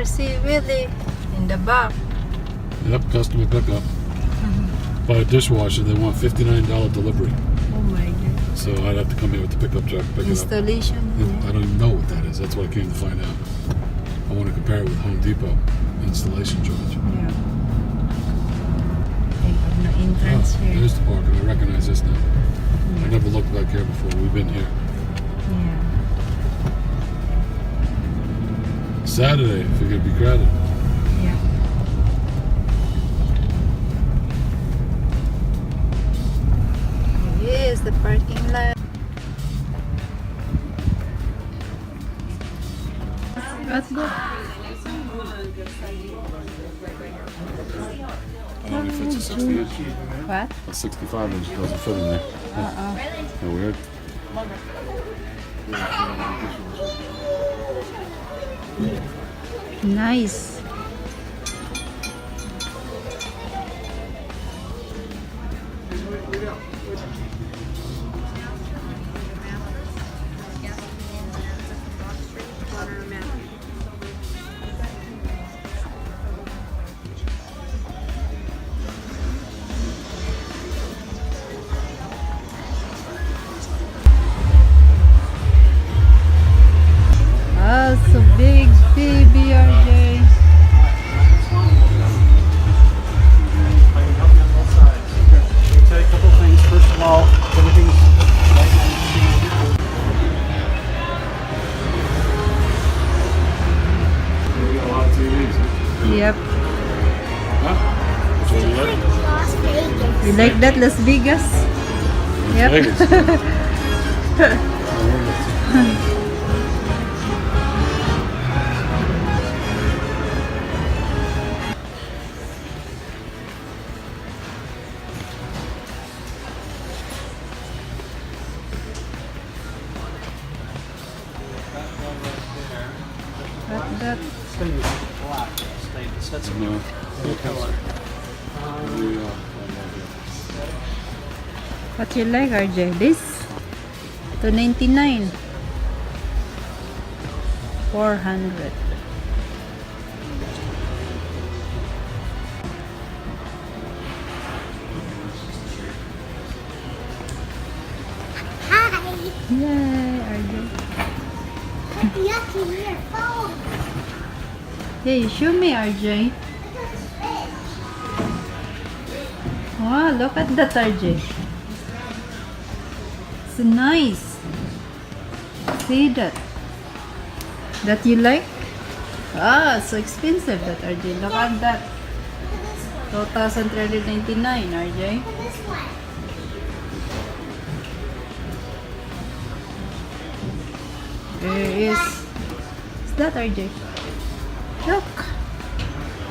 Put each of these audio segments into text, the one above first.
see Willie in the back. Yep, customer pickup. Buy a dishwasher, they want $59 delivery. Oh my god. So I'd have to come here with the pickup truck, pick it up. Installation. I don't even know what that is. That's what I came to find out. I want to compare it with Home Depot installation charge. Yeah. They have no entrance Oh, here. there's the park. I recognize this now. I Yeah. never looked back here before. We've been here. Yeah. Saturday, if it could be crowded. Yeah. Here's the parking lot. What's that? Only fits a 60 inch. What? A 65 inch doesn't fit in there. So weird. Nice. Oh, so big BRJ. I can help you on both sides. Let me tell you a couple of things. First of all, everything's right now you see. We got a lot of TVs. Yep. Huh? Which one you like? Las Vegas. You like that, Las Vegas? Yep. Vegas. What's that? It's going to be black. Stainless. That's a No. new color. What you like, RJ? This? $299. 400. Hi. Yay, RJ. Yucky, your phone. Hey, show me, RJ. Wow, look at that, RJ. It's nice. See that? That you like? Ah, so expensive that, RJ. Look at that. 2,399, RJ. This one. There is. What's that, RJ? Look.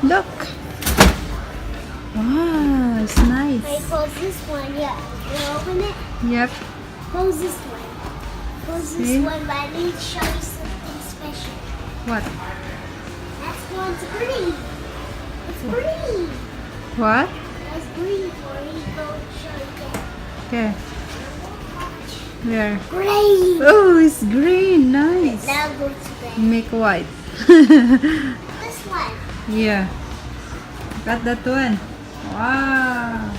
Look. Wow, it's Wait, nice. close this one. Yeah. You open it? Yep. Close this one. Close See? this one, but I need to show you something special. What? That one's green. It's green. What? That's green for me. Go show you that. Okay. Where? Green. Oh, it's green. Nice. Now go to bed. Make white. This one. Yeah. Got that one. Wow.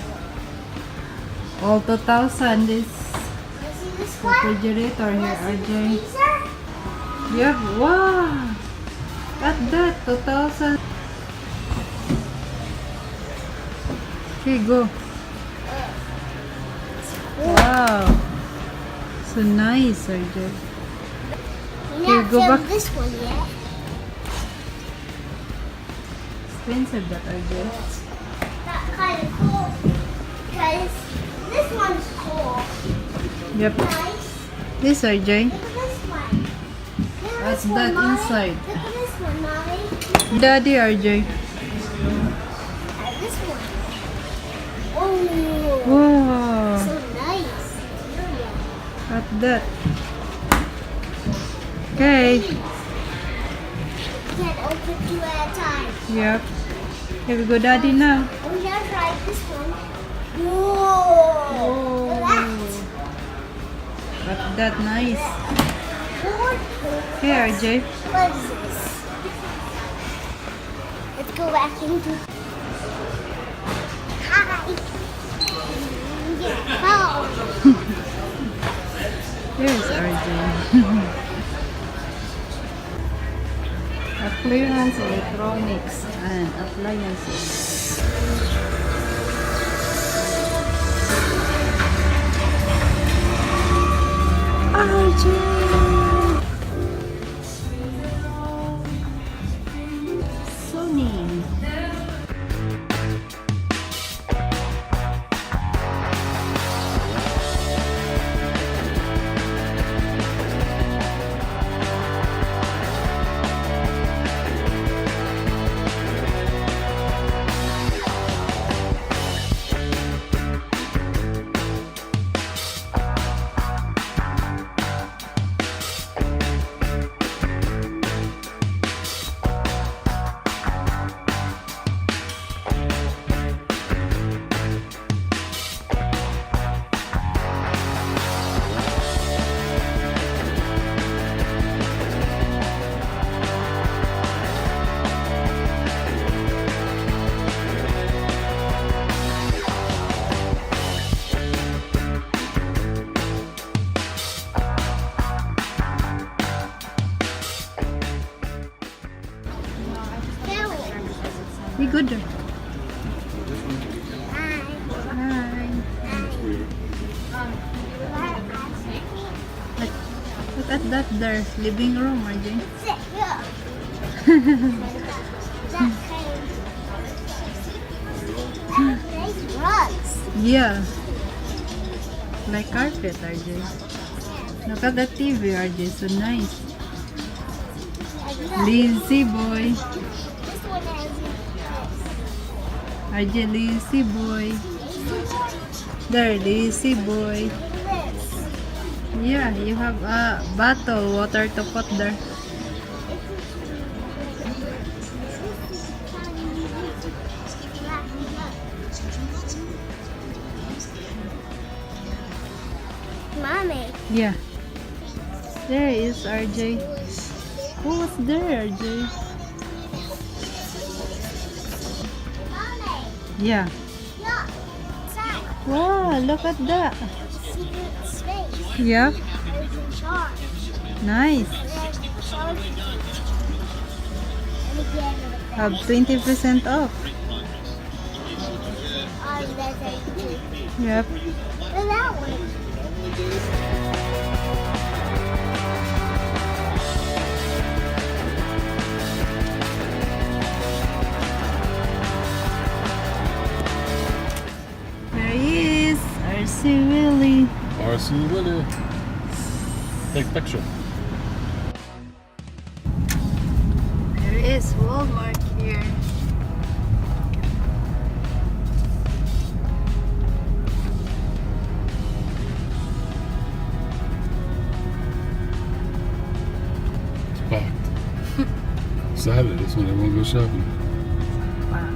All 2,000 is You see this one? refrigerator here, RJ. Freezer? Yep. Wow. Got that. 2,000. Okay, go. Wow. So nice, RJ. You Here, not go filled back. this one yet. Expensive that, RJ. That's kind of cool. Because this one's cool. Yep. Nice. This, RJ. Look at this one. Look at What's this one, that Mommy. inside? Look at this one, Mommy. Daddy, RJ. And this one. Oh, Wow. so nice. What's that? Okay. You can open two at a time. Yep. Here we go, Daddy, now. We're gonna try this one. Whoa! Look at that. What's that? Nice. What? Here, RJ. What is this? go back into. Hi. Yeah. Oh. Here's RJ. A clearance electronics and appliances. RJ! Sony. Be good. Hi. Hi. Look at that there. Living room, RJ. Sit here. Nice rugs. Yeah. Like carpet, RJ. Look at the TV, RJ. So nice. Lazy boy. This one has RJ, lazy boy. There, lazy boy. this. Yeah, you have a bottle, water to put there. Mommy. Yeah. There is RJ. Who was there, RJ? Mommy. Yeah. Look. Inside. Wow, look at that. Secret space. Yeah, There's a charge. nice. There's a charge. Let me get it. Have 20% off. Oh, there's a Yep. Look that one. There he is. RC Willie. RC Willie. Take picture. There is Walmart here. It's packed. Saturday, that's when everyone goes shopping. Back.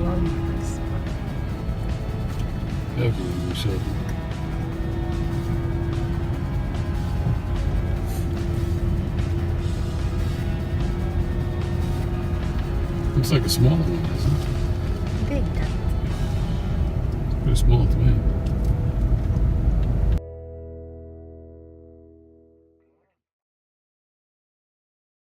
Walmart is back. Everyone goes shopping. Looks like a smaller one, doesn't it? Big. Pretty small to me.